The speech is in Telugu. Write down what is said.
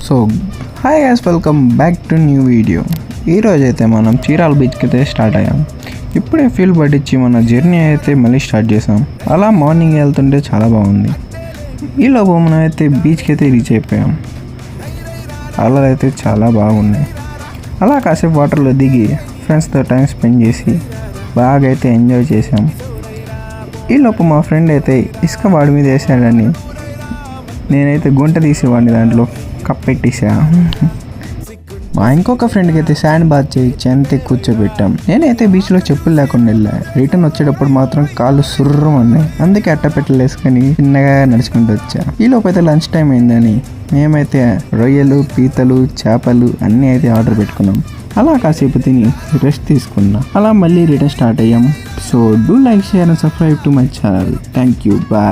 So hi guys, welcome back to new video. ఈరోజు అయితే మనం చీరాల బీచ్కి అయితే స్టార్ట్ అయ్యాం. ఇప్పుడే ఫీల్ పట్టించి మన జర్నీ అయితే మళ్ళీ స్టార్ట్ చేసాం. అలా మార్నింగ్ వెళ్తుంటే చాలా బాగుంది. ఈలోపు మనం అయితే బీచ్కి అయితే రీచ్ అయిపోయాం. అలా అయితే చాలా బాగున్నాయి. అలా కాసేపు వాటర్లో దిగి ఫ్రెండ్స్తో టైం స్పెండ్ చేసి బాగా అయితే ఎంజాయ్ చేసాం. ఈలోపు మా ఫ్రెండ్ అయితే ఇసుక వాడి మీద వేసాడని నేనైతే గుంట తీసేవాడిని దాంట్లో కప్పెట్టేసా. మా ఇంకొక ఫ్రెండ్కి అయితే శాండ్ బాత్ చేయించి అంతే కూర్చోబెట్టాం. నేనైతే బీచ్లో చెప్పులు లేకుండా వెళ్ళా. రిటర్న్ వచ్చేటప్పుడు మాత్రం కాళ్ళు సుర్రం అన్నాయి. అందుకే అట్టపెట్టలు వేసుకొని చిన్నగా నడుచుకుంటూ వచ్చా. ఈలోపు అయితే లంచ్ టైం అయిందని మేమైతే రొయ్యలు, పీతలు, చేపలు అన్నీ అయితే ఆర్డర్ పెట్టుకున్నాం. అలా కాసేపు తిని రెస్ట్ తీసుకున్నా. అలా మళ్ళీ రిటర్న్ స్టార్ట్ అయ్యాం. So do like, share and subscribe to my channel. Thank you, bye.